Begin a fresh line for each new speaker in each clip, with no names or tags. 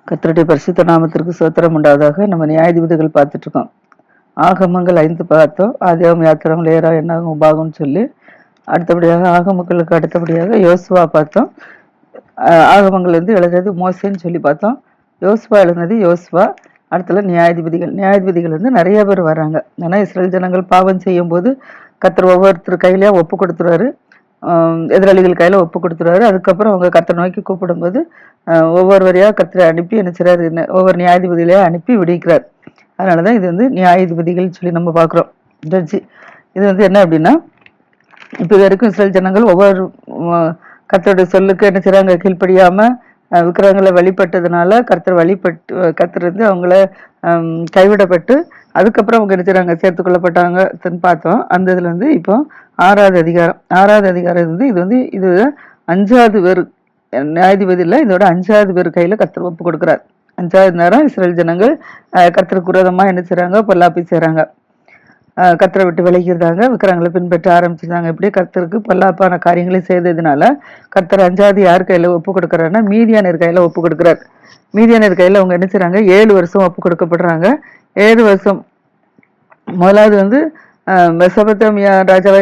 கர்த்தருடைய பரிசுத்த நாமத்திற்கு ஸ்தோத்திரம் உண்டாவதாக. நம்ம நியாயாதிபதிகள் பார்த்துட்டு இருக்கோம். ஆகமங்கள் 5 பார்த்தோம். ஆதியாகமம், யாத்திராகமம், லேரா, என்னாகும், உபாகம்னு சொல்லி. அடுத்தபடியாக ஆகமங்களுக்கு அடுத்தபடியாக யோசுவா பார்த்தோம். ஆகமங்கள் எழுதுறது மோசேன்னு சொல்லி பார்த்தோம். யோசுவா எழுதுனது யோசுவா. அடுத்தது நியாயாதிபதிகள். நியாயாதிபதிகள் நிறைய பேர் வர்றாங்க. ஏன்னா இஸ்ரேல் ஜனங்கள் பாவம் செய்யும் போது கர்த்தர் ஒவ்வொருத்தர் கையிலேயே ஒப்பு கொடுத்துருவாரு. எதிராளிகள் கையில ஒப்பு கொடுத்துருவாரு. அதுக்கப்புறம் அவங்க கர்த்தரை நோக்கி கூப்பிடும்போது ஒவ்வொருவரையா கர்த்தரை அனுப்பி என்ன செய்றாரு, ஒவ்வொரு நியாயாதிபதியிலேயே அனுப்பி விடுவிக்கிறார். அதனாலதான் இது நியாயாதிபதிகள் சொல்லி நம்ம பாக்குறோம். இது என்ன அப்படின்னா, இப்ப வரைக்கும் இஸ்ரேல் ஜனங்கள் ஒவ்வொரு கர்த்தருடைய சொல்லுக்கு என்ன செய்றாங்க, கீழ்ப்படியாம விக்கிரகங்களை வழிபட்டதுனால கர்த்தர் அவங்கள கைவிடப்பட்டு அதுக்கப்புறம் அவங்க என்ன செய்றாங்க, சேர்த்துக் கொள்ளப்பட்டாங்கன்னு பார்த்தோம். அந்த இதுல இப்போ 6வது அதிகாரம் இது 5வது பேர் நியாயாதிபதியில இதோட 5வது பேர் கையில கர்த்தர் ஒப்பு கொடுக்கிறார். 5வது நேரம் இஸ்ரேல் ஜனங்கள் கர்த்தருக்கு விரோதமா என்ன செய்றாங்க, பொல்லாப்பி செய்றாங்க. கர்த்தரை விட்டு விலகிருந்தாங்க, விக்கிரகங்களை பின்பற்ற ஆரம்பிச்சிருந்தாங்க. இப்படி கர்த்தருக்கு பொல்லாப்பான காரியங்களை செய்ததுனால கர்த்தர் 5வது யார் கையில ஒப்பு கொடுக்கறாருன்னா, மீதியானர் கையில ஒப்பு கொடுக்கிறார். மீதியானர் கையில அவங்க என்ன செய்றாங்க, 7 வருஷம் ஒப்பு கொடுக்கப்படுறாங்க. 7 வருஷம். முதலாவது மெசபத்தோமியா ராஜாவை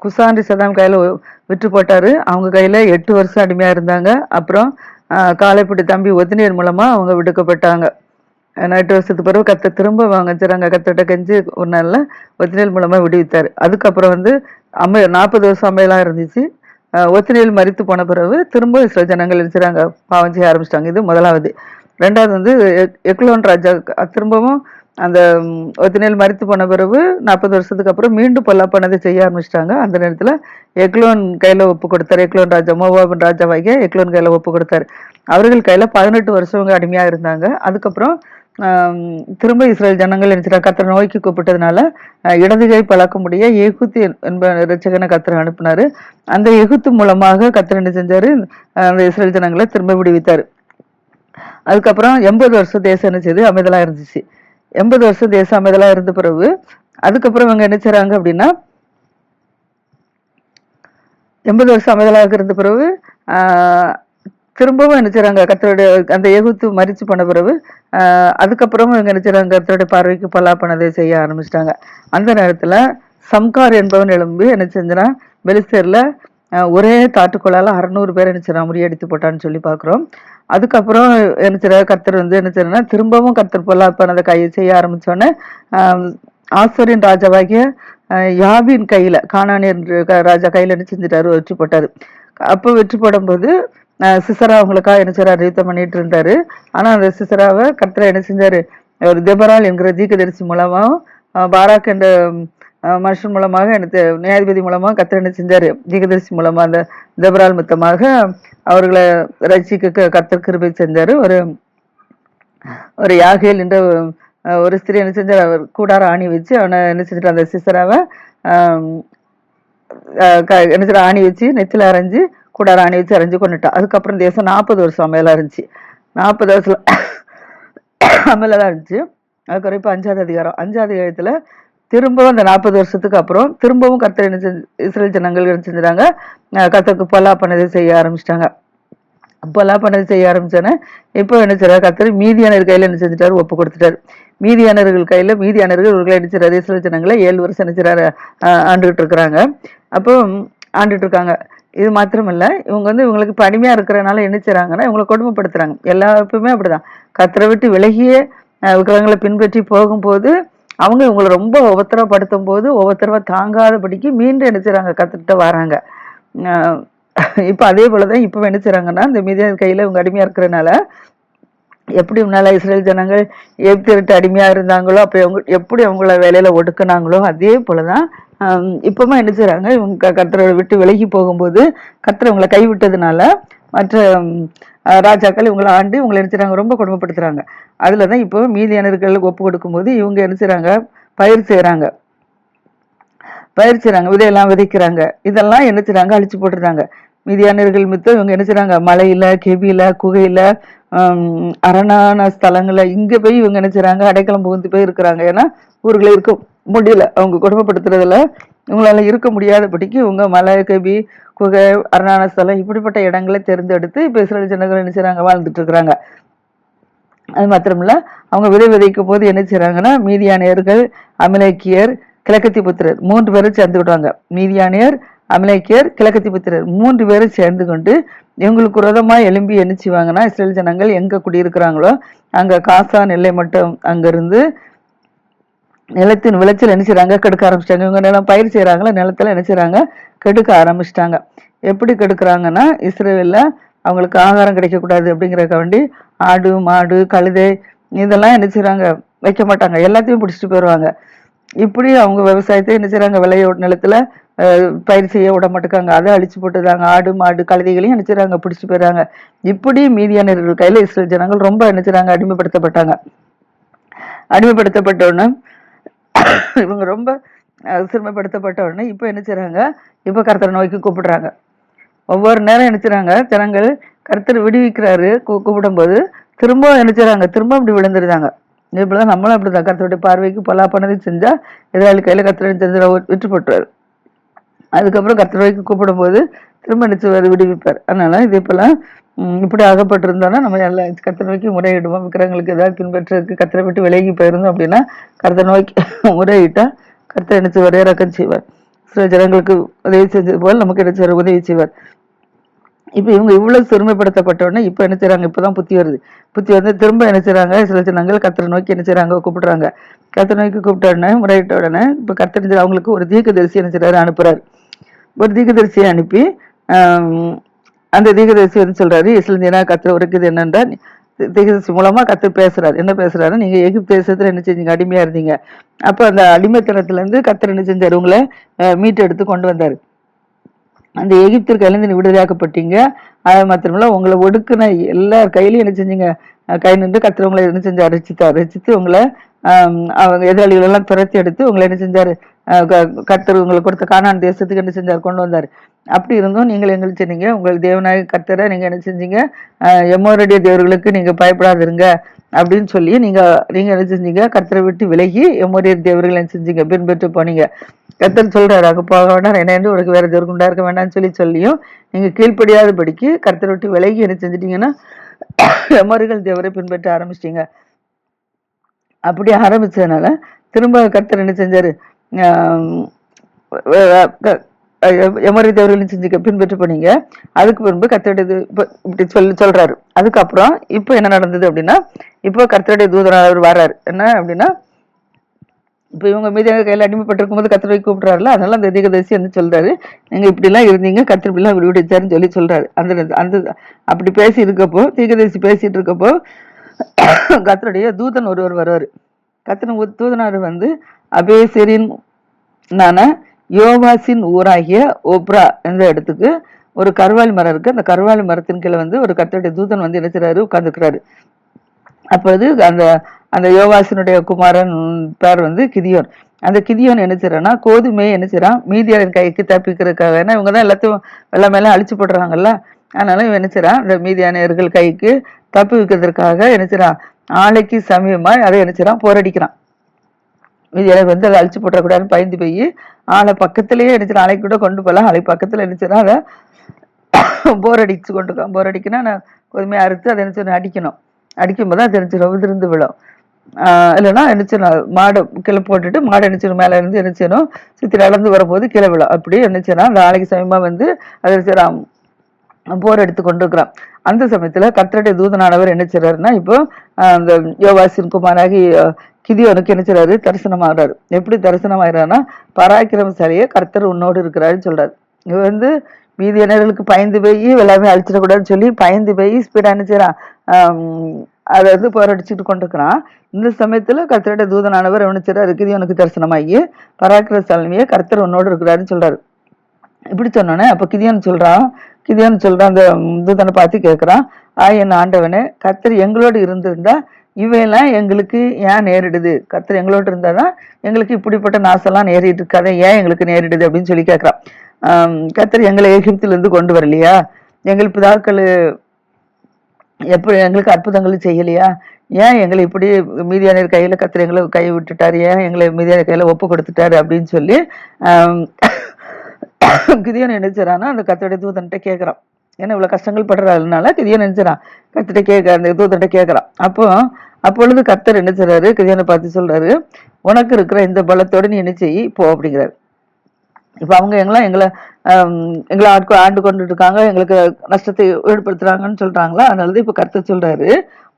குசாண்டி சதாம் கையில விற்று போட்டாரு. அவங்க கையில 8 வருஷம் அடிமையா இருந்தாங்க. அப்புறம் காலைப்படி தம்பி ஒத்தினியர் மூலமா அவங்க விடுக்கப்பட்டாங்க. 8 வருஷத்துக்கு பிறகு கர்த்தர் திரும்ப வாங்கிச்சாங்க. கர்த்தர்கிட்ட கெஞ்சி ஒரு நாள்ல ஒத்தினியல் மூலமா விடுவித்தாரு. அதுக்கப்புறம் 40 வருஷம் அம்மையெல்லாம் இருந்துச்சு. ஒத்தினியல் மரித்து போன பிறகு திரும்ப இஸ்ரேல் ஜனங்கள் இருக்கிறாங்க, பாவம் செய்ய ஆரம்பிச்சிட்டாங்க. இது முதலாவது. 2வது எக்லோன் ராஜா திரும்பவும் அந்த ஒத்தினியல் மரித்து போன பிறகு 40 வருஷத்துக்கு அப்புறம் மீண்டும் பொல்லாப்பானதை செய்ய ஆரம்பிச்சிட்டாங்க. அந்த நேரத்துல எக்லோன் கையில ஒப்பு கொடுத்தாரு. எக்லோன் ராஜா, மோவாபின் ராஜாவாகிய எக்லோன் கையில ஒப்பு கொடுத்தாரு. அவர்கள் கையில 18 வருஷம் அடிமையா இருந்தாங்க. அதுக்கப்புறம் திரும்ப இஸ்ரேல் ஜனங்கள் நினைச்சிட்டாங்க, கர்த்தரை நோக்கி கூப்பிட்டதுனால இடது கை பழக்க முடிய எகுத்து என்ப ரட்சகனை கர்த்தர் அனுப்பினாரு. அந்த எகுத்து மூலமாக கர்த்தர் என்ன செஞ்சாரு, அந்த இஸ்ரேல் ஜனங்களை திரும்ப விடுவித்தாரு. அதுக்கப்புறம் 80 வருஷம் தேசம் என்ன செய்து அமைதலா இருந்துச்சு. 80 வருஷம் தேசம் அமைதலா இருந்த பிறகு அதுக்கப்புறம் இவங்க என்ன செய்றாங்க அப்படின்னா, 80 வருஷம் அமைதலாக இருந்த பிறகு திரும்பவும் என்ன செய்றாங்க, கர்த்தருடைய அந்த எகுத்து மரிச்சு போன பிறகு அதுக்கப்புறமும் இவங்க என்ன செய்றாங்க, கர்த்தருடைய பார்வைக்கு பொல்லாப்பானதை செய்ய ஆரம்பிச்சிட்டாங்க. அந்த நேரத்துல சம்கார் என்பவன் எழும்பி என்ன செஞ்சனா, பெலிஸ்தேர்ல ஒரே தாட்டுக்கொள்ளால 600 பேர் என்ன செய்யறான், முறியடித்து போட்டான்னு சொல்லி பாக்குறோம். அதுக்கப்புறம் என்ன செய்யற, கர்த்தர் என்ன செய்யறா, திரும்பவும் கர்த்தர் பொல்லாப்பானதை கையை செய்ய ஆரம்பிச்சோன்னே ஆசோரின் ராஜாவாகிய யாபின் கையில, கானானியன் ராஜா கையில என்ன செஞ்சிட்டாரு, வெற்றி போட்டாரு. அப்போ வெற்றி போடும் போது சிசரா அவங்களுக்காக என்ன செய்யறாரு, யுத்தம் பண்ணிட்டு இருந்தாரு. ஆனா அந்த சிசராவை கர்த்தர் என்ன செஞ்சாரு, ஒரு தெபரால் என்கிற தீர்க்கதரிசி மூலமா, பாராக் என்ற மனுஷன் மூலமாக நியாயாதிபதி மூலமா கர்த்தர் என்ன செஞ்சாரு, தீர்க்கதரிசி மூலமா அந்த தெபரால் மொத்தமாக அவர்களை ரட்சிக்க கர்த்தர் கிருபை செஞ்சாரு. ஒரு யாகேல் என்ற ஒரு ஸ்திரீ என்ன செஞ்சாரு, அவர் கூடார ஆணி வச்சு அவனை என்ன செஞ்சிட்டு அந்த சிசராவை என்ன செய்ய ஆணி வச்சு நெத்தில அரைஞ்சு, கூடார ஆணி வச்சு அரைஞ்சு கொண்டுட்டான். அதுக்கப்புறம் தேசம் 40 வருஷம் அமையலா இருந்துச்சு. 40 வருஷம் அமையலா இருந்துச்சு. அதுக்கப்புறம் இப்ப 5வது அதிகாரத்துல திரும்பவும் அந்த 40 வருஷத்துக்கு அப்புறம் திரும்பவும் கர்த்தர் என்ன செஞ்சு, இஸ்ரேல் ஜனங்கள் என்ன செஞ்சாங்க, கர்த்தருக்கு பொல்லாப்பானதை செய்ய ஆரம்பிச்சிட்டாங்க. பொல்லாப்பானதை செய்ய ஆரம்பிச்சோன்னே இப்போ என்ன செய்யறாரு, கர்த்தர் மீதியானர் கையில என்ன செஞ்சுட்டாரு, ஒப்பு கொடுத்துட்டாரு. மீதியானர்கள் கையில இவர்களை என்ன செய்யறாரு, இஸ்ரேல் ஜனங்களை 7 வருஷம் என்ன செய்யறாரு, ஆண்டுகிட்டு இருக்கிறாங்க. அப்போ ஆண்டுட்டு இருக்காங்க. இது மாத்திரமல்ல, இவங்க இவங்களுக்கு இப்ப அடிமையா இருக்கிறதுனால என்ன செய்யறாங்கன்னா, இவங்களை கொடுமைப்படுத்துறாங்க. எல்லாருக்குமே அப்படிதான். கர்த்தரை விட்டு விலகியே விக்கிரகங்களை பின்பற்றி போகும்போது அவங்க இவங்களை ரொம்ப உபத்திரப்படுத்தும் போது ஒவ்வொருத்தரவா தாங்காதபடிக்கு மீண்டும் என்ன செய்யறாங்க, கர்த்தர்கிட்ட வராங்க. இப்ப அதே போலதான் இப்ப என்ன செய்யறாங்கன்னா, இந்த மீதியானர் கையில இவங்க அடிமையா இருக்கிறதுனால எப்படி முன்னால இஸ்ரேல் ஜனங்கள் எகிப்தியர்கிட்ட அடிமையா இருந்தாங்களோ, அப்ப எப்படி அவங்கள வேலையில ஒடுக்குனாங்களோ அதே போலதான் இப்பமா என்ன செய்யறாங்க, இவங்க கர்த்தரை விட்டு விலகி போகும்போது கர்த்தர் இவங்களை கைவிட்டதுனால மற்ற ராஜாக்கள் இவங்களை ஆண்டு இவங்களை என்ன செய்யறாங்க, ரொம்ப கொடுமைப்படுத்துறாங்க. அதுலதான் இப்போ மீதியானர்களுக்கு ஒப்பு கொடுக்கும் போது இவங்க என்ன செய்யறாங்க, பயிர் செய்யறாங்க, விதையெல்லாம் விதைக்கிறாங்க. இதெல்லாம் என்ன செய்யறாங்க, அழிச்சு போட்டுறாங்க. மீதியானர்கள் மித்தம் இவங்க என்ன செய்யறாங்க, மலையில, கெபியில, குகையில, அரணான ஸ்தலங்கள்ல இங்க போய் இவங்க என்ன செய்யறாங்க, அடைக்கலம் புகுந்து போய் இருக்கிறாங்க. ஏன்னா ஊர்களை இருக்க முடியல, அவங்க கொடுமைப்படுத்துறதுல இவங்களால இருக்க முடியாதபடிக்கு இவங்க மலை, கெபி, குகை, அரணான ஸ்தலம் இப்படிப்பட்ட இடங்களை தேர்ந்தெடுத்து இப்ப இஸ்ரேல் ஜனங்கள் என்ன செய்யறாங்க, வாழ்ந்துட்டு இருக்கிறாங்க. அது மாத்திரமில்ல, அவங்க விதை விதைக்கும் போது என்ன செய்றாங்கன்னா, மீதியானியர்கள், அமலேக்கியர், கிழக்கத்தி புத்திரர் 3 பேரும் சேர்ந்து விடுவாங்க. மீதியானியர், அமலேக்கியர், கிழக்கத்தி புத்திரர் 3 பேரும் சேர்ந்து கொண்டு இவங்களுக்கு விரோதமா எழும்பி என்ன செய்வாங்கன்னா, இஸ்ரேல் ஜனங்கள் எங்க குடியிருக்கிறாங்களோ அங்க காசான் எல்லை மட்டும் அங்கிருந்து நிலத்தின் விளைச்சல் என்ன செய்றாங்க, கெடுக்க ஆரம்பிச்சிட்டாங்க. இவங்க நிலம் பயிர் செய்யறாங்களா, நிலத்துல என்ன செய்றாங்க, கெடுக்க ஆரம்பிச்சிட்டாங்க. எப்படி கெடுக்குறாங்கன்னா, இஸ்ரேல்ல அவங்களுக்கு ஆகாரம் கிடைக்கக்கூடாது அப்படிங்கிறதுக்காக வேண்டி ஆடு மாடு கழுதை இதெல்லாம் என்ன செய்றாங்க, வைக்க மாட்டாங்க, எல்லாத்தையும் பிடிச்சிட்டு போயிடுவாங்க. இப்படி அவங்க விவசாயத்தை என்ன செய்றாங்க, விளைய நிலத்துல பயிர் செய்ய விட மாட்டேங்காங்க, அதை அழிச்சு போட்டுறாங்க. ஆடு மாடு கழுதைகளையும் என்ன செய்றாங்க, பிடிச்சிட்டு போயிடுறாங்க. இப்படி மீதியானவர்கள் கையில இஸ்ரேல் ஜனங்கள் ரொம்ப என்ன செய்றாங்க, அடிமைப்படுத்தப்பட்டாங்க. அடிமைப்படுத்தப்பட்ட உடனே இவங்க ரொம்ப சிறுமைப்படுத்தப்பட்ட உடனே இப்ப என்ன செய்றாங்க, இப்ப கர்த்தரை நோக்கி கூப்பிடுறாங்க. ஒவ்வொரு நேரம் என்ன செய்றாங்க, ஜனங்கள் கர்த்தர் விடுவிக்கிறாரு கூப்பிடும் போது திரும்ப என்ன செய்றாங்க, திரும்ப அப்படி விழுந்துருந்தாங்க. இப்படிதான் நம்மளும் அப்படிதான், கர்த்தருடைய பார்வைக்கு பொல்லாப்பானதை செஞ்சா எதிராளி கையில கர்த்தரை செஞ்சு விட்டு போட்டுருவாரு. அதுக்கப்புறம் கர்த்தர் நோக்கி கூப்பிடும் போது திரும்ப என்ன செய்வாரு, விடுவிப்பார். அதனால இது இப்பெல்லாம் இப்படி ஆகப்பட்டிருந்தோம்னா நம்ம எல்லாம் கர்த்தரை நோக்கி முறையிடுவோம். விக்கிரங்களுக்கு ஏதாவது பின்பற்றதுக்கு கர்த்தரை விட்டு விலகி போயிருந்தோம் அப்படின்னா கர்த்தரை நோக்கி முறையிட்டா கர்த்தர் என்ன செய்வார், இறக்கம் செய்வார். சில ஜனங்களுக்கு உதவி செஞ்சது போல் நமக்கு என்ன செய்வார், உதவி செய்வார். இப்ப இவங்க இவ்வளவு சிறுமைப்படுத்தப்பட்ட உடனே இப்ப என்ன செய்றாங்க, இப்பதான் புத்தி வருது. புத்தி வந்து திரும்ப என்ன செய்றாங்க, சில ஜனங்கள் கர்த்தரை நோக்கி என்ன செய்றாங்க, கூப்பிடுறாங்க. கர்த்தரை நோக்கி கூப்பிட்ட உடனே முறையிட்ட உடனே இப்ப கர்த்தர் அவங்களுக்கு ஒரு தீர்க்கதரிசி என்ன செய்றாரு, அனுப்புறாரு. ஒரு தீர்க்கதரிசியை அனுப்பி அந்த தீர்க்கதரிசி வந்து சொல்றாரு, இஸ்ரவேல் கர்த்தர் உரைக்குது என்னன்னா, தீர்க்கதரிசி மூலமா கர்த்தர் பேசுறாரு. என்ன பேசுறாரு, நீங்க எகிப்து தேசத்துல என்ன செஞ்சீங்க, அடிமையா இருந்தீங்க. அப்ப அந்த அடிமைத்தனத்துல இருந்து கர்த்தர் என்ன செஞ்சாரு, உங்களை மீட்டு எடுத்து கொண்டு வந்தாரு. அந்த எகிப்திற்கு இருந்து விடுதலையாக்கப்பட்டீங்க. அது மாத்திரமில்ல, உங்களை ஒடுக்குன எல்லார் கையிலையும் என்ன செஞ்சீங்க, கை நின்று கர்த்தர் உங்களை என்ன செஞ்சாரு, ரட்சித்து உங்களை அவங்க எதிராளிகள் எல்லாம் துரத்தி எடுத்து உங்களை என்ன செஞ்சாரு, கர்த்தர் உங்களுக்கு கொடுத்த கானான் தேசத்துக்கு என்ன செஞ்சாரு, கொண்டு வந்தாரு. அப்படி இருந்தும் நீங்கள் எங்களுக்கு சொன்னீங்க, உங்களுக்கு தேவனாய கர்த்தரை நீங்க என்ன செஞ்சீங்க, எம்மோருடைய தேவர்களுக்கு நீங்க பயப்படாதிருங்க அப்படின்னு சொல்லி நீங்க என்ன செஞ்சீங்க, கர்த்தரை விட்டு விலகி எம்மோரிய தேவர்கள் என்ன செஞ்சீங்க, பின்பற்று போனீங்க. கர்த்தர் சொல்றாரு, அங்க போக வேண்டாம், என்ன என்று உனக்கு வேற தேவருக்கு உண்டா இருக்க வேண்டாம்னு சொல்லியும் நீங்க கீழ்ப்படியாதபடிக்கு கர்த்தரை விட்டு விலகி என்ன செஞ்சிட்டீங்கன்னா எம்மோரிகள் தேவரை பின்பற்ற ஆரம்பிச்சிட்டீங்க. அப்படி ஆரம்பிச்சதுனால திரும்ப கர்த்தர் என்ன செஞ்சாரு, எமரி தேவர்கள் செஞ்சுக்க பின்பற்ற போனீங்க. அதுக்கு பின்பு கர்த்தருடைய இப்படி சொல்றாரு. அதுக்கப்புறம் இப்ப என்ன நடந்தது அப்படின்னா, இப்போ கர்த்தருடைய தூதனார் வர்றாரு. என்ன அப்படின்னா, இப்ப இவங்க மீது கையில அடிமைப்பட்டிருக்கும் போது கர்த்தரை கூப்பிடுறாருல, அதனால அந்த தீர்க்கதரிசி வந்து சொல்றாரு, நீங்க இப்படி எல்லாம் இருந்தீங்க, கர்த்தர் இப்படி எல்லாம் விடுவிச்சாருன்னு சொல்லி சொல்றாரு. அந்த அந்த அப்படி பேசி இருக்கப்போ, தீர்க்கதரிசி பேசிட்டு இருக்கப்போ கர்த்தருடைய தூதன் ஒருவர் வருவாரு. கர்த்தர் தூதனார் வந்து அபேசரின் யோவாசின் ஊராகிய ஒப்ரா என்ற இடத்துக்கு ஒரு கருவாலி மரம் இருக்கு. அந்த கருவாலி மரத்தின் கீழே வந்து ஒரு கர்த்தருடைய தூதன் வந்து என்ன செய்றாரு, உட்கார்ந்துக்கிறாரு. அப்பொழுது அந்த அந்த யோவாசினுடைய குமாரன் பேர் வந்து கிதியோன். அந்த கிதியோன் என்ன செய்யறான்னா, கோதுமையை என்ன செய்யறான், மீதியாரின் கைக்கு தப்பிக்கிறதுக்காக. ஏன்னா இவங்கதான் எல்லாத்தையும் எல்லாமே அழிச்சு போடுறாங்கல்ல, அதனால இவன் என்ன செய்யறான், இந்த மீதியானியர்கள் கைக்கு தப்பி வைக்கிறதுக்காக என்ன செய்யறான், ஆலைக்கு சமயமா அதை என்ன செய்யறான், போரடிக்கிறான். மீதியாளர் வந்து அதை அழிச்சு போட்டக்கூடாதுன்னு பயந்து போய் ஆளை பக்கத்திலேயே என்ன செய்யறான், ஆலைக்கு கூட கொண்டு போகலாம், ஆலை பக்கத்துல என்ன செய்யறான், அதை போர் அடிச்சு கொண்டு போர் அடிக்கனா நான் கோதுமையை அறுத்து அதை என்ன செய்யணும், அடிக்கணும். அடிக்கும் போது அது தெரிஞ்சிடும், உதிர்ந்து விழும். இல்லைன்னா என்ன செய்யணும், மாடை கீழே போட்டுட்டு மாடை என்ன செய்யணும், மேல இருந்து என்ன செய்யணும், சுத்தி நடந்து வரும்போது கீழே விழும். அப்படி என்ன செய்யறான், அந்த ஆலைக்கு சமயமா வந்து அதை செய்யறான், போர் எடுத்து கொண்டு இருக்கிறான். அந்த சமயத்துல கர்த்தருடைய தூதனானவர் என்ன செய்யறாருன்னா, இப்போ அந்த யோவாசின் குமாராகி கிதியோனுக்கு என்ன செய்யறாரு, தரிசனமாகறாரு. எப்படி தரிசனமாகறாருன்னா, பராக்கிரமசாலியே கர்த்தர் உன்னோடு இருக்கிறாருன்னு சொல்றாரு. இவர் வந்து மீதியினர்களுக்கு பயந்து போய் எல்லாமே அழிச்சிடக்கூடாதுன்னு சொல்லி பயந்து போய் ஸ்பீடா என்ன செய்யறான், அதை வந்து போராடிச்சுட்டு கொண்டிருக்கிறான். இந்த சமயத்துல கர்த்தருடைய தூதனானவர் என்ன செய்யறாரு, கிதியோனுக்கு தரிசனமாகி பராக்கிரமசாலியே கர்த்தர் உன்னோடு இருக்கிறாருன்னு சொல்றாரு. இப்படி சொன்னோன்னே அப்ப கிதியோன் சொல்றான், அந்த தூதனை பார்த்து கேட்கிறான், என் ஆண்டவனே, கர்த்தர் எங்களோடு இருந்திருந்தா இவையெல்லாம் எங்களுக்கு ஏன் நேரிடுது, கர்த்தர் எங்களோடு இருந்தாதான் எங்களுக்கு இப்படிப்பட்ட நாசெல்லாம் நேரிட்டு இருக்காத, ஏன் எங்களுக்கு நேரிடுது அப்படின்னு சொல்லி கேட்கிறான். கர்த்தர் எங்களை எகிப்தில இருந்து கொண்டு வரலையா, எங்கள் பிதாக்கள் எப்படி எங்களுக்கு அற்புதங்கள் செய்யலையா, ஏன் எங்களை இப்படி மீதியானியர் கையில கர்த்தர் எங்களை கை விட்டுட்டாரு, ஏன் எங்களை மீதியானியர் கையில ஒப்பு கொடுத்துட்டாரு அப்படின்னு சொல்லி கிதியோன் என்ன செய்றான்னா அந்த கர்த்தருடைய தூதன்கிட்ட கேட்கிறான். ஏன்னா இவ்வளவு கஷ்டங்கள் படுறதுனால கிதியோன் நினைச்சான் கர்த்தர்ட்ட கேட்க அந்த தூதர்கிட்ட கேட்கறான். அப்பொழுது கர்த்தர் என்ன செய்றாரு, கிதியோனை பார்த்து சொல்றாரு, உனக்கு இருக்கிற இந்த பலத்தோட நீ என்ன செய்யி போ அப்படிங்கிறாரு. இப்ப அவங்க எங்களை ஆண்டு கொண்டுட்டு இருக்காங்க, எங்களுக்கு நஷ்டத்தை ஏற்படுத்துறாங்கன்னு சொல்றாங்களா. அதனாலதான் இப்ப கர்த்தர் சொல்றாரு,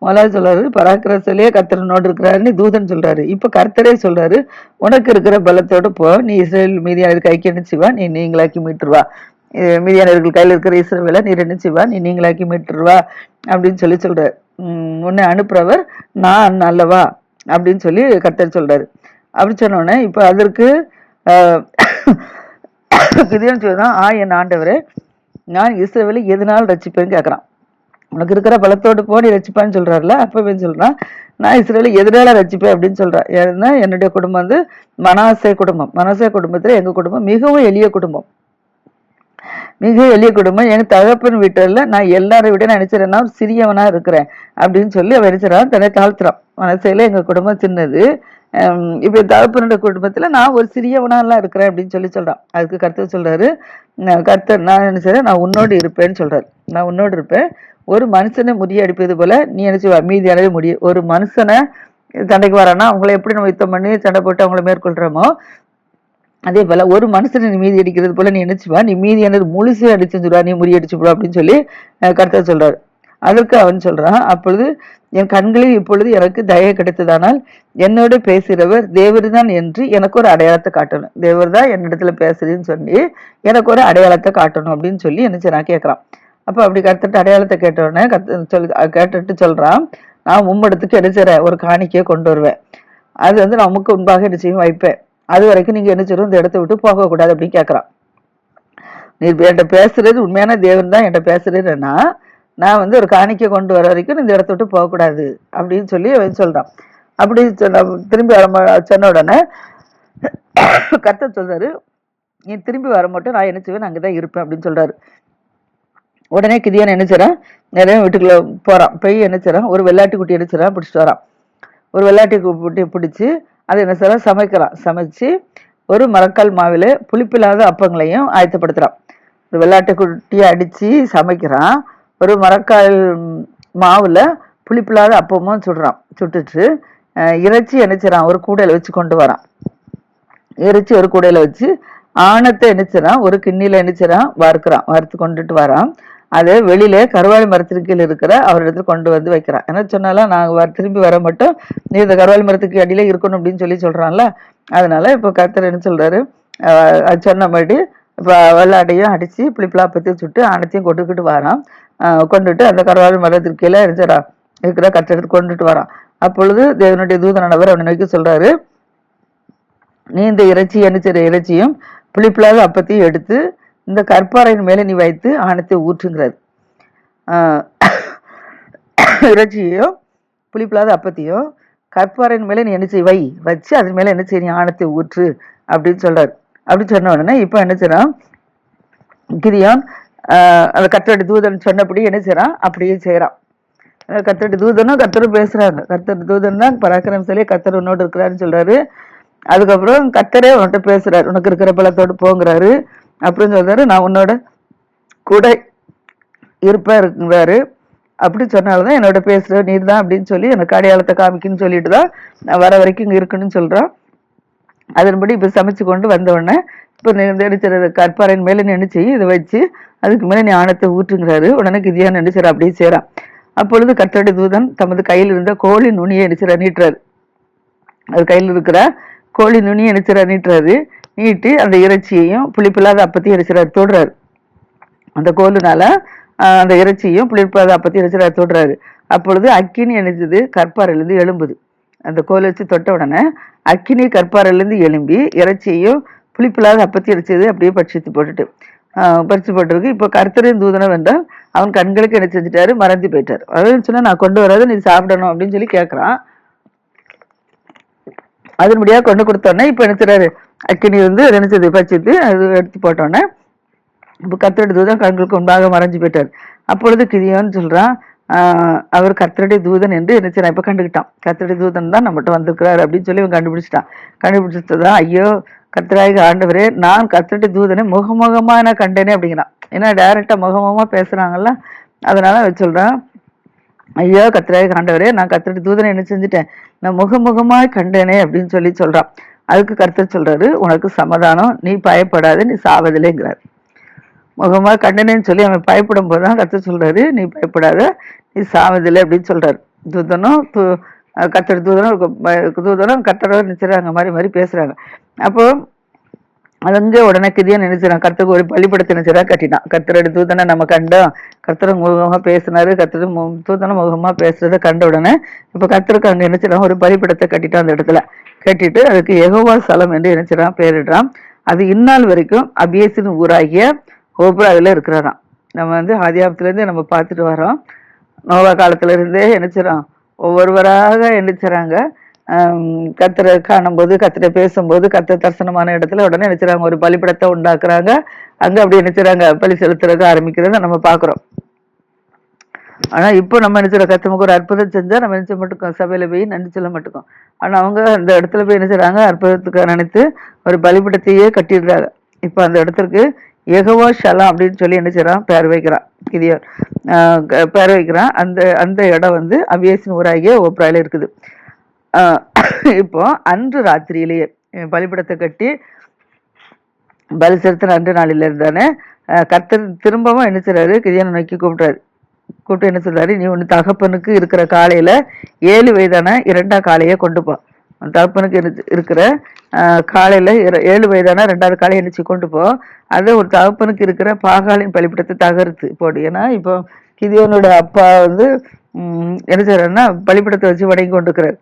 முதலாவது சொல்றாரு பராக்கிரமத்திலேயே கர்த்தரனோடு இருக்கிறாருன்னு தூதன் சொல்றாரு. இப்ப கர்த்தரே சொல்றாரு, உனக்கு இருக்கிற பலத்தோட போ, நீ இஸ்ரேல் மீதியானவர் கைக்கு என்னச்சுவா, நீ நீங்களாக்கி மீட்டுருவா. மீதியானவர்கள் கையில இருக்கிற இஸ்ரவேலை நீ என்னச்சுவா, நீ நீங்களாக்கி மீட்டுருவா அப்படின்னு சொல்றாரு. உன்னை அனுப்புறவர் நான் அல்லவா அப்படின்னு சொல்லி கர்த்தர் சொல்றாரு. அப்படி சொன்ன உடனே இப்ப அதற்கு கிதியோன் சொல்றான், என் ஆண்டவரே, நான் இஸ்ரவேலை எதனால் ரட்சிப்பேன்னு கேட்கறான். உனக்கு இருக்கிற பலத்தோடு போடி ரட்சிப்பான்னு சொல்றாருல. அப்பவே சொல்றான், நான் இஸ்ரவேலை எதனால ரட்சிப்பேன் அப்படின்னு சொல்றேன். ஏன்னா என்னுடைய குடும்பம் வந்து மனாசே குடும்பம். மனாசே குடும்பத்துல எங்க குடும்பம் மிகவும் எளிய குடும்பம், மிக எளிய குடும்பம். எங்க தகப்பன் வீட்டுல நான் எல்லாரை விட நினைச்சிடறேன்னா சிறியவனா இருக்கிறேன் அப்படின்னு சொல்லி அவன் நினைச்சிடறான், தன்னை தாழ்த்துறான். மனசையில எங்க குடும்பம் சின்னது, இப்ப தகப்பனுடைய குடும்பத்துல நான் ஒரு சிறியவனாலாம் இருக்கிறேன் அப்படின்னு சொல்றான். அதுக்கு கர்த்தர் சொல்றாரு, கர்த்தர் நான் என்ன செய்றேன், நான் உன்னோடு இருப்பேன்னு சொல்றாரு. நான் உன்னோடு இருப்பேன். ஒரு மனுஷனை முறியடிப்பது போல நீ நினைச்சு மீதியானவே முடியும். ஒரு மனுஷனை சண்டைக்கு வரானா அவங்கள எப்படி நம்ம யுத்தம் பண்ணி சண்டை போட்டு அவங்கள மேற்கொள்றோமோ அதே போல ஒரு மனுஷனை நீ மீதி அடிக்கிறது போல நீ நினைச்சுவா, நீ மீதியானது முழுசு அடிச்சுடுவா, நீ முறியடிச்சு போடுவா அப்படின்னு சொல்லி கர்த்தர் சொல்றாரு. அதற்கு அவன் சொல்றான், அப்பொழுது என் கண்களில் இப்பொழுது எனக்கு தயை கிடைத்ததானால் என்னோட பேசுகிறவர் தேவர் தான் என்று எனக்கு ஒரு அடையாளத்தை காட்டணும். தேவர் தான் என்னிடத்துல பேசுறேன்னு சொல்லி எனக்கு ஒரு அடையாளத்தை காட்டணும் அப்படின்னு சொல்லி என்ன நான் கேட்கறான். அப்ப அப்படி கர்த்தர்ட்ட அடையாளத்தை கேட்டவுடனே கேட்டுட்டு சொல்றான், நான் உம்மிடத்துக்கு எடுத்துறேன் ஒரு காணிக்கையை கொண்டு வருவேன். அது வந்து நான் உமக்கு முன்பாக என்ன செய்யும் வைப்பேன். அது வரைக்கும் நீங்க என்ன செய்யணும், இந்த இடத்த விட்டு போக கூடாது அப்படின்னு கேட்கறான். நீ என்கிட்ட பேசுறது உண்மையான தேவன் தான் என்கிட்ட பேசுறேன்னா நான் வந்து ஒரு காணிக்கை கொண்டு வர வரைக்கும் இந்த இடத்த விட்டு போகக்கூடாது அப்படின்னு சொல்லி அவன் சொல்றான். அப்படி திரும்பி சொன்ன உடனே கர்த்தர் சொல்றாரு, நீ திரும்பி வர மட்டும் நான் என்ன செய்வேன், அங்கதான் இருப்பேன் அப்படின்னு சொல்றாரு. உடனே கிதியோன் என்ன செய்றான், நிறைய வீட்டுக்குள்ள போறான். போய் என்ன செய்றான், ஒரு வெள்ளாட்டி குட்டி என்ன செய்றான், பிடிச்சிட்டு வரான். ஒரு வெள்ளாட்டி குட்டி பிடிச்சி அதை என்ன செய்றான், சமைக்கிறான். சமைச்சு ஒரு மரக்கால் மாவில புளிப்பில்லாத அப்பங்களையும் ஆயத்தப்படுத்துறான். ஒரு வெள்ளாட்டு குட்டியை அடிச்சு சமைக்கிறான். ஒரு மரக்கால் மாவுல புளிப்பில்லாத அப்பமும் சுடுறான். சுட்டுட்டு இறைச்சி என்னச்சுறான், ஒரு கூடையில வச்சு கொண்டு வரான். இறைச்சி ஒரு கூடையில வச்சு ஆணத்தை என்னச்சுறான், ஒரு கிண்ணில என்னச்சுறான் வறுக்கிறான். வறுத்து கொண்டுட்டு வரான். அதை வெளியில கருவாளி மரத்திற்கு கீழே இருக்கிற அவரிடத்துல கொண்டு வந்து வைக்கிறான். என்ன சொன்னாலும் நாங்க திரும்பி வர மட்டும் நீ இந்த கருவாளி மரத்துக்கு அடியில இருக்கணும் அப்படின்னு சொல்றான்ல. அதனால இப்ப கர்த்தர் என்ன சொல்றாரு, சொன்ன மாதிரி இப்ப வெள்ளாட்டையும் அடிச்சு புளிப்பிலா பத்தி சுட்டு ஆணத்தையும் கொண்டுக்கிட்டு வரான். கொண்டுட்டு அந்த கருவாளி மரத்திற்கு கீழே இருந்துடா இருக்கிற கட்டடத்தை கொண்டுட்டு வரான். அப்பொழுது தேவனுடைய தூதனானவர் அவனை நோக்கி சொல்றாரு, நீ இந்த இறைச்சி என்ன இறைச்சியும் புளிப்பில்லாத அப்பத்தையும் எடுத்து இந்த கற்பாறையின் மேல நீ வைத்து ஆணத்தை ஊற்றுங்கிறாரு. இறைச்சியையும் புளிப்பில்லாத அப்பத்தையும் கற்பாறையின் மேல நீ என்ன செய் வச்சு அதன் மேல என்ன செய்ய, நீ ஆணத்தை ஊற்று அப்படின்னு சொல்றாரு. அப்படி சொன்ன உடனே இப்ப என்ன செய்யறான் கிதியோன், அந்த கர்த்தருடைய தூதன் சொன்னபடி என்ன செய்யறான், அப்படியே செய்யறான். கர்த்தருடைய தூதனும் கர்த்தரும் பேசுறாங்க. கர்த்தர் தூதன் தான் பராக்கிரமசாலியே கர்த்தர் உன்னோடு இருக்கிறாருன்னு சொல்றாரு. அதுக்கப்புறம் கர்த்தரே உன்கிட்ட பேசுறாரு, உனக்கு இருக்கிற பலத்தோடு போங்கிறாரு. அப்படின்னு சொல்றாரு, நான் உன்னோட கூட இருப்பா இருக்கிறாரு. அப்படி சொன்னால்தான் என்னோட பேசுற நீர் தான் அப்படின்னு சொல்லி எனக்கு அடையாளத்தை காமிக்குன்னு சொல்லிட்டு தான் நான் வர வரைக்கும் இங்க இருக்குன்னு சொல்றான். அதன்படி இப்ப சமைச்சு கொண்டு வந்த உடனே இப்ப நினைச்சிட கற்பாறையின் மேல நினைச்சு இதை வச்சு அதுக்கு மேல நீ ஆணத்தை ஊற்றுங்கிறாரு. உடனே கிதியோன் நினைச்சிட அப்படியே செய்றான். அப்பொழுது கர்த்தருடைய தூதன் தமது கையில் இருந்த கோழி நுனியை நினைச்சிட நீட்டுறாரு. அது கையில் இருக்கிற கோழி நுனியை நினைச்சிட நீட்டுறாரு. நீட்டி அந்த இறைச்சியையும் புளிப்பில்லாத அப்பத்தையும் இறைச்சிறாரு, தொடுறாரு. அந்த கோலுனால அந்த இறைச்சியும் புளிப்பில்லாத அப்பத்தையும் இறைச்சிறாரு, தொடுறாரு. அப்பொழுது அக்கினி நினைச்சது கற்பாறையிலிருந்து எழும்புது. அந்த கோலை வச்சு தொட்ட உடனே அக்கினி கற்பாறையிலிருந்து எழும்பி இறைச்சியையும் புளிப்பில்லாத அப்பத்தையும் இறைச்சது அப்படியே பட்சித்து போட்டிருக்கு. இப்போ கர்த்தரின் தூதனம் என்றால் அவன் கண்களுக்கு என்ன செஞ்சுட்டாரு, மறந்து போயிட்டாரு. அதாவது சொன்னா நான் கொண்டு வராது நீ சாப்பிடணும் அப்படின்னு சொல்லி கேட்கறான். அதன்படியா கொண்டு கொடுத்தோடனே இப்ப நினைச்சாரு அக்கினி வந்து நினைச்சது பச்சித்து அது எடுத்து போட்டோன்னே இப்ப கர்த்தருடைய தூதன் கண்களுக்கு முன்பாக மறைஞ்சு போயிட்டாரு. அப்பொழுது கிதியோன் சொல்றான், அவர் கர்த்தருடைய தூதன் என்று என்ன செய்யறான், இப்ப கண்டுக்கிட்டான். கர்த்தருடைய தூதன் தான் நம்மகிட்ட வந்திருக்கிறாரு அப்படின்னு சொல்லி இவன் கண்டுபிடிச்சிட்டான். கண்டுபிடிச்சதுதான், ஐயோ கர்த்தராகி ஆண்டவரே, நான் கர்த்தருடைய தூதனை முகமுகமா நான் கண்டேனே அப்படிங்கிறான். ஏன்னா டைரக்டா முகமுகமா பேசுறாங்கல்ல, அதனால அவன் சொல்றான், ஐயோ கர்த்தராகி ஆண்டவரே, நான் கர்த்தருடைய தூதனை என்ன செஞ்சுட்டேன், நான் முகமுகமாய் கண்டேனே அப்படின்னு சொல்லி சொல்றான். அதுக்கு கர்த்தர் சொல்றாரு, உனக்கு சமாதானம், நீ பயப்படாத, நீ சாவதில்லைங்கிறார். முகமா கண்டனேன்னு சொல்லி அவன் பயப்படும் போதுதான் கர்த்தர் சொல்றாரு, நீ பயப்படாத, நீ சாவதில்லை அப்படின்னு சொல்றாரு. தூதனும் கர்த்தர் தூதனும் கர்த்தரோட நினைச்சுறாங்க, மாதிரி மாதிரி பேசுறாங்க. அப்போ அதுங்க உடனே கிதியோன் நினைச்சான், கர்த்தருக்கு ஒரு பள்ளிப்படத்தை நினைச்சா கட்டினான். கர்த்தரோட தூதனை நம்ம கண்டோம், கர்த்தர் முகமா பேசினாரு, கர்த்தர் தூதனை முகமா பேசுறத கண்ட உடனே இப்ப கர்த்தருக்கு அங்க நினைச்சிடான், ஒரு பள்ளிப்படத்தை கட்டிட்டான். அந்த இடத்துல கட்டிட்டு அதுக்கு யெகோவா ஸ்தலம் என்று நினைச்சிடான், பேரிடுறான். அது இந்நாள் வரைக்கும் அபியேசின் ஊராகிய ஓப்ராவில் இருக்கிறாராம். நம்ம வந்து ஆதியாகத்துல இருந்து நம்ம பார்த்துட்டு வரோம். நோவா காலத்துல இருந்தே நினைச்சிடறோம், ஒவ்வொருவராக நினைச்சுறாங்க. கத்திர காணும் போது, கத்திர பேசும்போது, கத்திர தரிசனமான இடத்துல உடனே நினைச்சுறாங்க, ஒரு பலிப்படத்தை உண்டாக்குறாங்க. அங்க அப்படி நினைச்சுறாங்க, பலி செலுத்துறதுக்கு ஆரம்பிக்கிறத நம்ம பாக்குறோம். ஆனா இப்போ நம்ம நினைச்சிட, கத்தமுக்கு ஒரு அற்புதம் செஞ்சா நம்ம நினைச்ச மட்டுக்கும் சபையில போய் நன்றி சொல்ல மாட்டோம். ஆனா அவங்க அந்த இடத்துல போய் நினைச்சுறாங்க, அற்புதத்துக்கு நினைத்து ஒரு பலிப்படத்தையே கட்டிடுறாங்க. இப்ப அந்த இடத்துக்கு யெகோவா ஷலாம் அப்படின்னு சொல்லி என்ன செய்யறான், பேர் வைக்கிறான். கிதியோன் பேர் வைக்கிறான். அந்த அந்த இடம் வந்து அபியேசின் ஊராகிய ஓப்ராயில இருக்குது. இப்போ அன்று ராத்திரியிலேயே பலிபடத்தை கட்டி பலி செலுத்தின அன்று நாளில இருந்தானே கர்த்தர் திரும்பவும் என்ன செய்றாரு, கிதியோனை நோக்கி கூப்பிட்டு என்ன சொல்றாரு, நீ உன் தகப்பனுக்கு இருக்கிற காலையில 7 வயதான 2ஆம் காளையை கொண்டு போ. தகப்பனுக்கு இருக்கிற காலையில 7 வயதான 2வது காளையை எண்ணிச்சு கொண்டு போ. அது ஒரு தகப்பனுக்கு இருக்கிற பாகாலின் பலிபீடத்தை தகர்த்து போடு. ஏன்னா இப்போ கிதியோனோட அப்பா வந்து என்ன செய்யறாருன்னா பலிபீடத்தை வச்சு வணங்கி கொண்டிருக்கிறார்.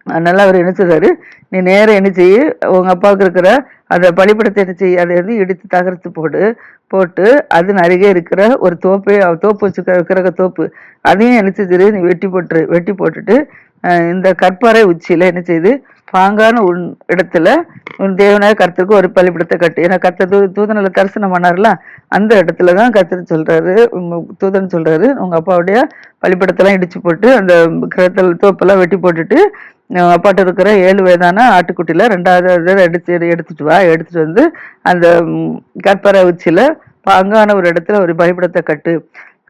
அதனால அவர் என்ன செய்றாரு, நீ நேரம் என்ன செய்ய, உங்க அப்பாவுக்கு இருக்கிற அந்த பலிபீடத்தை என்ன செய்ய, அதை வந்து இடித்து தகர்த்து போட்டு அதன் அருகே இருக்கிற ஒரு தோப்பு வச்சுக்கிற தோப்பு அதையும் என்ன செய்து நீ வெட்டி போட்டுட்டு இந்த கற்பாறை உச்சியில என்ன செய்து பாங்கான உன் இடத்துல உன் தேவனாய கர்த்தருக்கு ஒரு பலிபீடத்தை கட்டு. ஏன்னா கர்த்தர் தூதனில தரிசனம் பண்ணார்ல, அந்த இடத்துலதான் கர்த்தர் சொல்றாரு, தூதன் சொல்றாரு, உங்க அப்பாவுடைய பலிபீடத்தெல்லாம் இடிச்சு போட்டு அந்த கிரகத்தில் தோப்பெல்லாம் வெட்டி போட்டுட்டு அப்பாட்ட இருக்கிற 7 வயதான ஆட்டுக்குட்டியில 2வது எடுத்துட்டு வா. எடுத்துட்டு வந்து அந்த கற்பரை உச்சியில பாங்கான ஒரு இடத்துல ஒரு பலிபீடத்தை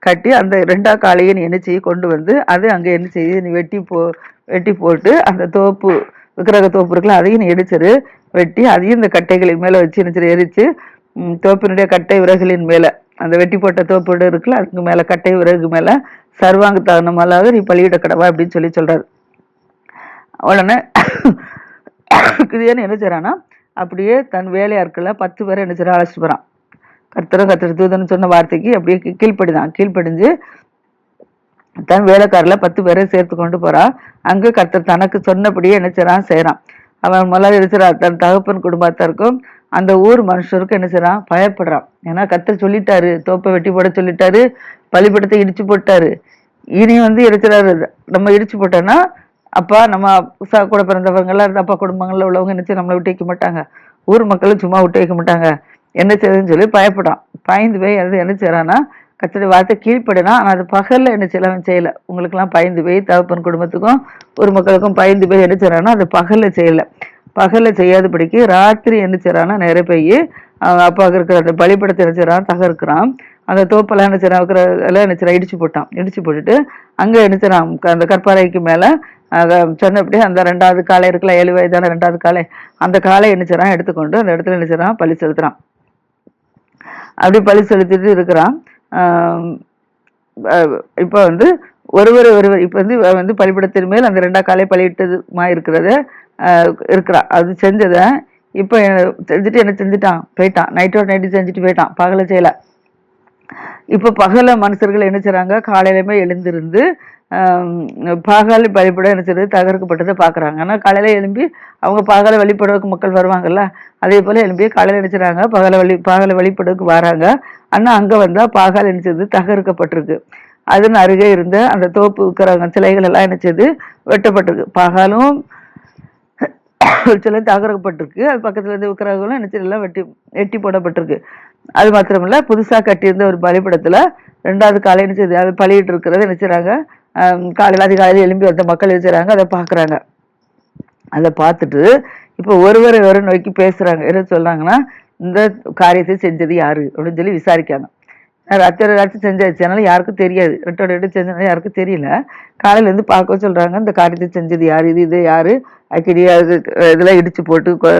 கட்டி அந்த 2ஆம் காளையை நீ என்ன செய்ய கொண்டு வந்து அது அங்க என்ன செய்ய நீ வெட்டி போட்டு அந்த தோப்பு விக்கிரக தோப்பு இருக்குல்ல, அதையும் நீ எரிச்சிரு. வெட்டி அதையும் இந்த கட்டைகளின் மேல வச்சு என்ன எரிச்சு தோப்பினுடைய கட்டை விறகுகளின் மேல அந்த வெட்டி போட்ட தோப்பு இருக்குல்ல, அதுக்கு மேல கட்டை விறகு மேல சர்வாங்க தகனமாலாக நீ பலியிட கடவா அப்படின்னு சொல்றாரு. உடனே கிதியோன் என்ன செய்றானா, அப்படியே தன் வேலையாட்களை 10 பேரை என்ன செய்யறான், அழைச்சிட்டு போறான். கர்த்தர் தூதன் சொன்ன வார்த்தைக்கு அப்படியே கீழ்ப்படிஞ்சு தன் வேலைக்காரில் 10 பேரை சேர்த்து கொண்டு போறான். அங்கு கர்த்தர் தனக்கு சொன்னபடியே என்ன செய்றான். அவன் முதல்ல இருக்கிறான், தன் தகப்பன் குடும்பத்தாருக்கும் அந்த ஊர் மனுஷருக்கும் என்ன செய்றான், பயப்படுறான். ஏன்னா கர்த்தர் சொல்லிட்டாரு, தோப்பை வெட்டி போட சொல்லிட்டாரு, பலிபீடத்தை இடிச்சு போட்டாரு. இனி வந்து இருக்கிறாரு, நம்ம இடிச்சு போட்டோம்னா அப்பா நம்ம கூட பிறந்தவங்கெல்லாம் அப்பா குடும்பங்கள்ல உள்ளவங்க என்ன செய்ய, நம்மளை விட்டு வைக்க மாட்டாங்க, ஊர் மக்களும் சும்மா விட்டு வைக்க மாட்டாங்க, என்ன செய்யுதுன்னு சொல்லி பயப்படுறான். பயந்து போய் அது என்ன செய்யறான்னா, கர்த்தருடைய வார்த்தை கீழ்ப்படினா. ஆனா அது பகல்ல என்ன செய்யல, உங்களுக்கு எல்லாம் பயந்து போய் தகப்பன் குடும்பத்துக்கும் ஒரு மக்களுக்கும் பயந்து போய் என்ன செய்யறான்னா அது பகல்ல செய்யாதபடிக்கு ராத்திரி என்ன செய்யறான்னா நிறைய போய் அவங்க அப்பாவுக்கு இருக்கிற அந்த பலிபீடத்தை என்ன செய்யறான், தகர்க்கிறான். அந்த தோப்பெல்லாம் என்ன செய்யறான், இடிச்சு போட்டுட்டு அங்க என்ன செய்யறான், அந்த கற்பாறைக்கு மேல சொன்னபடி அந்த 2வது காளை இருக்குல்ல, 7 வயதான 2வது காளை, அந்த காளை என்ன செய்யறான் எடுத்துக்கொண்டு அந்த இடத்துல என்ன செய்யறான், பலி செலுத்துறான். அப்படி பலி செலுத்திட்டு இருக்கிறான். இப்ப வந்து ஒருவர் இப்ப வந்து பலிபீடத்தின் மேல் அந்த 2ஆம் காளை பலியிட்டதுமா இருக்கிறான். அது செஞ்சத இப்ப செஞ்சுட்டு என்ன செஞ்சுட்டான், போயிட்டான். நைட்டோட நைட்டு செஞ்சுட்டு போயிட்டான், பகல செய்யல. இப்ப பகல மனுஷர்கள் என்ன செய்றாங்க, காலையிலுமே எழுந்திருந்து பாகாலி பலிபீடம் என்ன செய்யறது தகர்க்கப்பட்டதை பாக்குறாங்க. ஆனா காலையில எழும்பி அவங்க பாகால வழிபடுறதுக்கு மக்கள் வருவாங்கல்ல, அதே போல எழும்பி காலையில நினைச்சுறாங்க பாகால வழிபடுறதுக்கு வராங்க. ஆனா அங்க வந்தா பாகால் என்ன செய்யுது, தகர்க்கப்பட்டிருக்கு. அதன் அருகே இருந்த அந்த தோப்பு இருக்கிறவங்க சிலைகள் எல்லாம் என்ன செய்யுது, வெட்டப்பட்டிருக்கு. பாகாலும் சிலை தகர்க்கப்பட்டிருக்கு. அது பக்கத்துல இருந்து விக்கிரகங்களும் என்ன செய்யலாம் வெட்டி போடப்பட்டிருக்கு. அது மாத்திரமில்ல, புதுசா கட்டியிருந்த ஒரு பலிபீடத்துல 2வது காலை என்ன செய்யுது, அது பலியிட்டு இருக்கிறத என்ன செய்றாங்க, காலையில அதிகாலையில எழும்பி வந்த மக்கள் என்ன செய்றாங்க, அதை பார்க்குறாங்க. அதை பார்த்துட்டு இப்போ ஒருவரை ஒரு நோக்கி பேசுறாங்க. என்ன சொல்றாங்கன்னா, இந்த காரியத்தை செஞ்சது யாரு அப்படின்னு சொல்லி விசாரிக்காங்க. ராத்திரி ராத்திரி செஞ்சாச்சு, அதனால யாருக்கும் தெரியாது. ரெட்டோட ரெட்டு செஞ்சனால யாருக்கும் தெரியல. காலையில இருந்து பார்க்க சொல்றாங்க, இந்த காரியத்தை செஞ்சது யாரு, இது யாரு, அக்கினியா இதெல்லாம் இடிச்சு போட்டு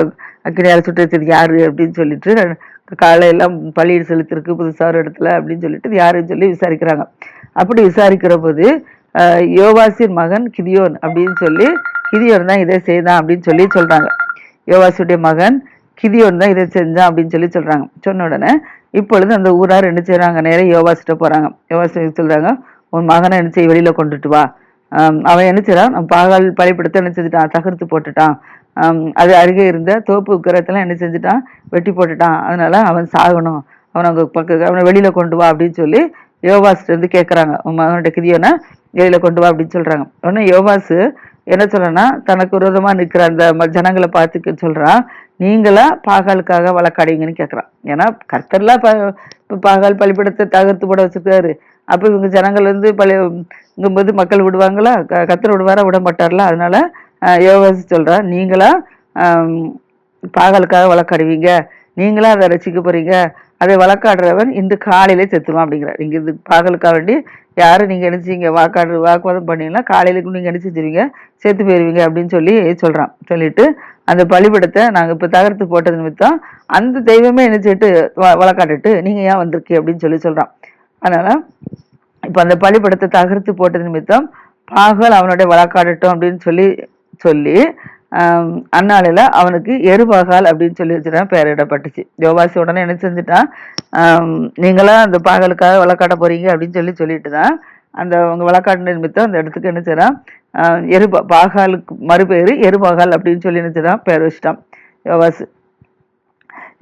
அக்கினியால சுட்டு வச்சது யாரு அப்படின்னு சொல்லிட்டு, காலையெல்லாம் பள்ளியில் செலுத்திருக்கு புதுசா ஒரு இடத்துல அப்படின்னு சொல்லிட்டு இது யாருன்னு சொல்லி விசாரிக்கிறாங்க. அப்படி விசாரிக்கிற போது யோவாசின் மகன் கிதியோன் அப்படின்னு சொல்லி, கிதியோன் தான் இதை செய்தான் அப்படின்னு சொல்லி சொல்றாங்க. யோவாசுடைய மகன் கிதியோன் தான் இதை செஞ்சான் அப்படின்னு சொல்லி சொல்றாங்க. சொன்ன உடனே இப்பொழுது அந்த ஊரார் என்ன செய்றாங்க, நேரம் யோவாசிட்ட போறாங்க. யோவாசி சொல்றாங்க, உன் மகனை என்ன செய்ய வெளியில கொண்டுட்டு வா. அவன் என்ன செய்றான், பாகால் பலிபீடத்தை என்ன செஞ்சுட்டான், தகர்த்து போட்டுட்டான். அது அருகே இருந்த தோப்பு உக்கிரத்தெல்லாம் என்ன செஞ்சுட்டான், வெட்டி போட்டுட்டான். அதனால அவன் சாகணும், அவன் அங்க அவனை வெளியில கொண்டு வா அப்படின்னு சொல்லி யோவாசிட்ட இருந்து கேட்கறாங்க. உன் மகனோட கிதியோனை வெளியில கொண்டு வா அப்படின்னு சொல்றாங்க. உடனே யோவாசு என்ன சொல்றேன்னா, தனக்கு விரோதமா நிக்கிற அந்த ஜனங்களை பார்த்து சொல்றான், நீங்களா பாகாலுக்காக வழக்காடுவீங்கன்னு கேட்கறான். ஏன்னா கர்த்தர்லாம் பாகால் பலிபீடத்தை தகர்த்து போட வச்சிருக்காரு. அப்ப இவங்க ஜனங்கள் வந்து இங்கும்போது மக்கள் விடுவாங்களா, கர்த்தர் விடுவாரா, விட மாட்டார்ல. அதனால யோவாசி சொல்றா, நீங்களா பாகாலுக்காக வழக்காடுவீங்க, நீங்களா அதை ரசிக்க போறீங்க, அதை வழக்காடுறவன் இன்று காலையிலே செத்துருவான் அப்படிங்கிறார். நீங்க இது பாகலுக்காக வேண்டி யாரும் நீங்க நினைச்சீங்க வாக்குவாதம் பண்ணீங்கன்னா காலையில நீங்க என்ன செஞ்சிருவீங்க, சேர்த்து போயிருவீங்க அப்படின்னு சொல்லி சொல்றான். சொல்லிட்டு அந்த பலிபீடத்தை நாங்க இப்ப தகர்த்து போட்டது நிமித்தம் அந்த தெய்வமே என்ன செய்யிட்டு வழக்காட்டுட்டு நீங்க ஏன் வந்திருக்கீங்க அப்படின்னு சொல்லி சொல்றான். அதனால இப்ப அந்த பலிபீடத்தை தகர்த்து போட்டது நிமித்தம் பாகல் அவனுடைய வழக்காடட்டும் அப்படின்னு சொல்லி சொல்லி அந்நாளில அவனுக்கு எருபாகால் அப்படின்னு சொல்லி வச்சுதான் பெயரிடப்பட்டுச்சு. யோவாசி உடனே என்ன செஞ்சுட்டான், நீங்களா அந்த பாகலுக்காக வழக்காட்ட போறீங்க அப்படின்னு சொல்லிட்டு தான் அந்த அவங்க வழக்காட்டு நிமித்தம் அந்த இடத்துக்கு என்ன செய்யறான், பாகாலுக்கு மறுபேரு எருபாகால் அப்படின்னு சொல்லி என்ன செய்யறான், பெயர் வச்சுட்டான் யோவாசு.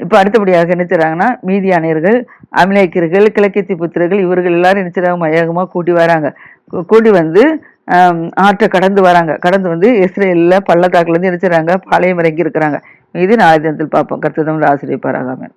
இப்ப அடுத்தபடியாக என்ன செய்றாங்கன்னா, மீதியானியர்கள், அமலேக்கியர்கள், கிழக்கத்தி புத்திரர்கள் இவர்கள் எல்லாரும் என்ன செய்றாங்க, மயகமா கூட்டி வராங்க. கூட்டி வந்து ஆற்றை கடந்து வராங்க. கடந்து வந்து இஸ்ரேல்ல பள்ளத்தாக்குல இருந்து என்ன செய்றாங்க, பாளையம் இறங்கி இருக்கிறாங்க. மீதி நாளை தினத்தில் பார்ப்போம். கர்த்தர் நம்மளை ஆசீர்வதிப்பாராக. ஆமென்.